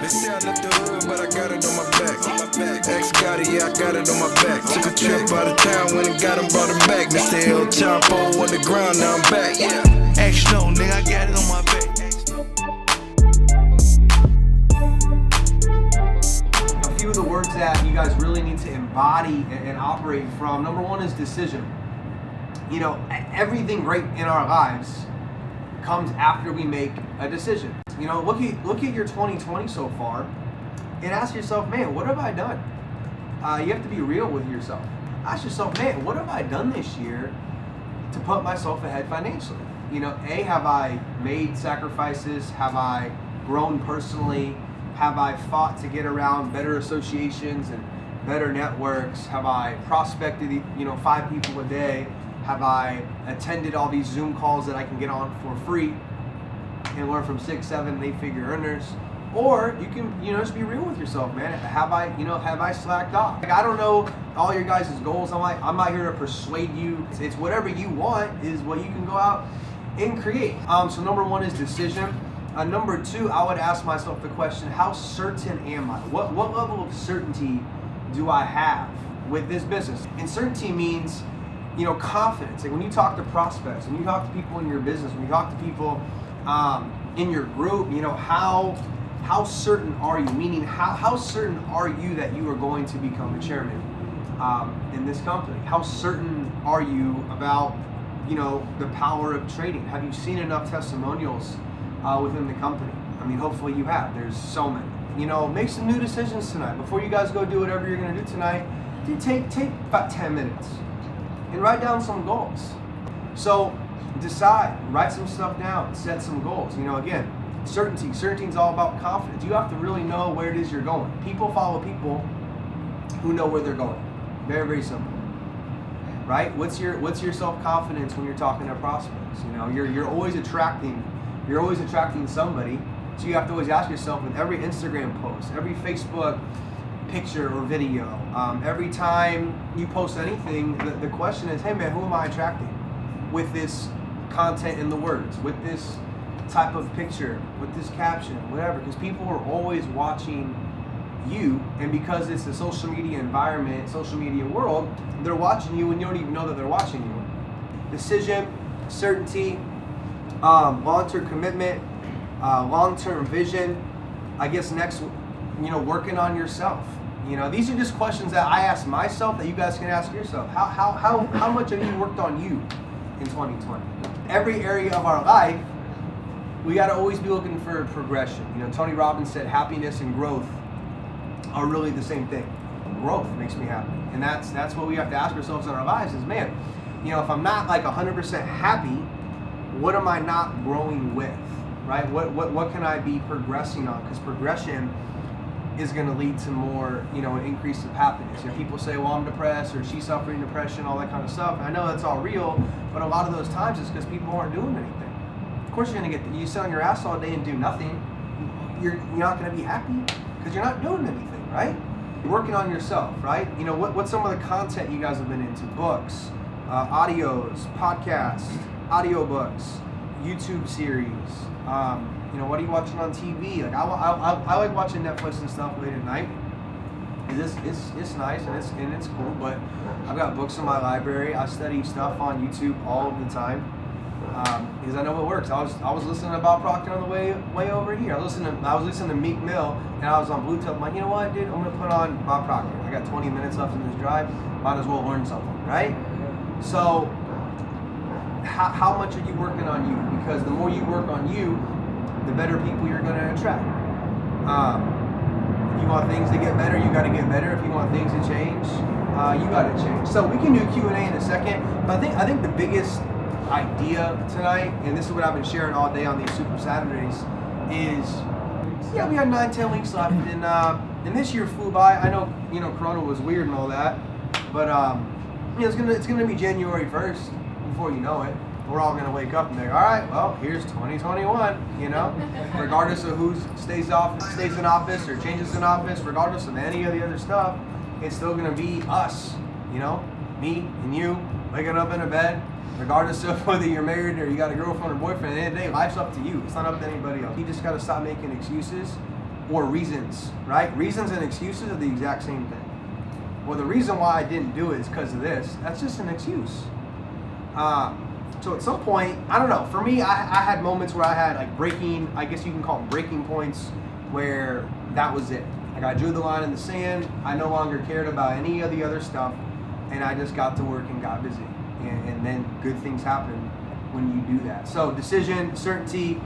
They say I left the hood, but I got it on my back. Ex got it, yeah, I got it on my back. Took a trip out of town, when it got him, brought him back. Mr. El Chapo on the ground, now I'm back, yeah. X no, nigga, I got it on my back. A few of the words that you guys really need to embody and operate from. Number one is decision. You know, everything great in our lives comes after we make a decision. You know, look at your 2020 so far and ask yourself, man, what have I done? You have to be real with yourself. Ask yourself, man, what have I done this year to put myself ahead financially? You know, have I made sacrifices? Have I grown personally? Have I fought to get around better associations and better networks? Have I prospected, 5 people a day? Have I attended all these Zoom calls that I can get on for free and learn from 6, 7, 8-figure earners? Or you can, just be real with yourself, man. Have I slacked off? Like, I don't know all your guys' goals. I'm not here to persuade you. It's whatever you want is what you can go out and create. So number one is decision. Number two, I would ask myself the question, how certain am I? What level of certainty do I have with this business? And certainty means, confidence. Like when you talk to prospects, when you talk to people in your business, when you talk to people in your group, how certain are you? Meaning, how certain are you that you are going to become a chairman in this company? How certain are you about, the power of trading? Have you seen enough testimonials within the company? I mean, hopefully you have. There's so many. Make some new decisions tonight. Before you guys go do whatever you're going to do tonight, take about 10 minutes and write down some goals. So decide, write some stuff down, set some goals. Again, certainty. Certainty is all about confidence. You have to really know where it is you're going. People follow people who know where they're going. Very, very simple. Right? What's your self-confidence when you're talking to prospects? You're always attracting somebody. So you have to always ask yourself with every Instagram post, every Facebook picture or video, every time you post anything, the question is, hey man, who am I attracting with this content in the words, with this type of picture, with this caption, whatever? Because people are always watching you, and because it's a social media environment, social media world, they're watching you and you don't even know that they're watching you. Decision, certainty, long-term commitment, long-term vision. I guess next, working on yourself. These are just questions that I ask myself that you guys can ask yourself. How much have you worked on you in 2020? Every area of our life, we got to always be looking for progression. Tony Robbins said happiness and growth are really the same thing. Growth makes me happy. And that's what we have to ask ourselves in our lives is, man, if I'm not like 100% happy, what am I not growing with, right? What can I be progressing on? Because progression is going to lead to more, an increase of happiness. People say, well, I'm depressed, or she's suffering depression, all that kind of stuff. And I know that's all real, but a lot of those times it's because people aren't doing anything. Of course you're going to you sit on your ass all day and do nothing. You're not going to be happy because you're not doing anything, right? You're working on yourself, right? What's some of the content you guys have been into? Books, audios, podcasts, audiobooks, YouTube series. What are you watching on TV? Like I like watching Netflix and stuff late at night. It's nice and it's cool. But I've got books in my library. I study stuff on YouTube all of the time because I know what works. I was listening to Bob Proctor on the way over here. I was listening to Meek Mill and I was on Bluetooth. I'm like, you know what, dude? I'm gonna put on Bob Proctor. I got 20 minutes left in this drive. Might as well learn something, right? So how much are you working on you? Because the more you work on you, the better people you're going to attract. If you want things to get better, you got to get better. If you want things to change, you got to change. So we can do Q&A in a second, but I think the biggest idea tonight, and this is what I've been sharing all day on these Super Saturdays, is we got 9-10 weeks left, and this year flew by. I know Corona was weird and all that, but it's gonna be January 1st. Before you know it, we're all going to wake up and be like, all right, well, here's 2021, regardless of who stays in office or changes in office, regardless of any of the other stuff, it's still going to be us, me and you, waking up in a bed, regardless of whether you're married or you got a girlfriend or boyfriend. At the end of the day, life's up to you. It's not up to anybody else. You just got to stop making excuses or reasons, right? Reasons and excuses are the exact same thing. Well, the reason why I didn't do it is because of this. That's just an excuse. So at some point, I don't know. For me, I had moments where I had like breaking, I guess you can call them breaking points, where that was it. Like I drew the line in the sand. I no longer cared about any of the other stuff, and I just got to work and got busy. And then good things happen when you do that. So decision, certainty,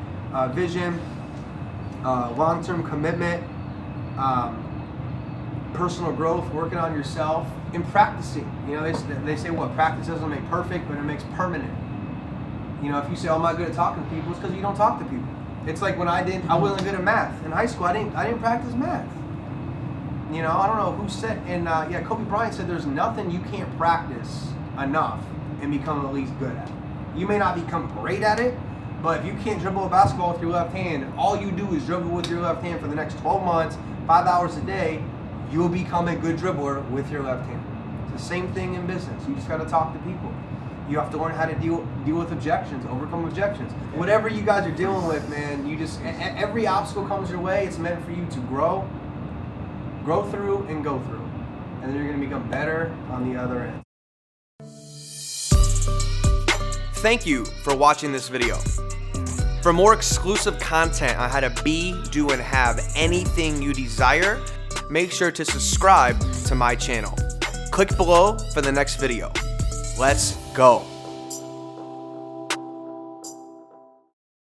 vision, long-term commitment, personal growth, working on yourself, and practicing. You know, they say what, practice doesn't make perfect, but it makes permanent. You know, if you say, oh, I'm not good at talking to people, it's because you don't talk to people. It's like when I wasn't good at math in high school. I didn't practice math. You know, I don't know who said, and Kobe Bryant said there's nothing you can't practice enough and become at least good at. You may not become great at it, but if you can't dribble a basketball with your left hand, all you do is dribble with your left hand for the next 12 months, 5 hours a day, you'll become a good dribbler with your left hand. It's the same thing in business. You just got to talk to people. You have to learn how to deal with objections, overcome objections. Whatever you guys are dealing with, man, you just, every obstacle comes your way. It's meant for you to grow through and go through. And then you're going to become better on the other end. Thank you for watching this video. For more exclusive content on how to be, do, and have anything you desire, make sure to subscribe to my channel. Click below for the next video. Let's go.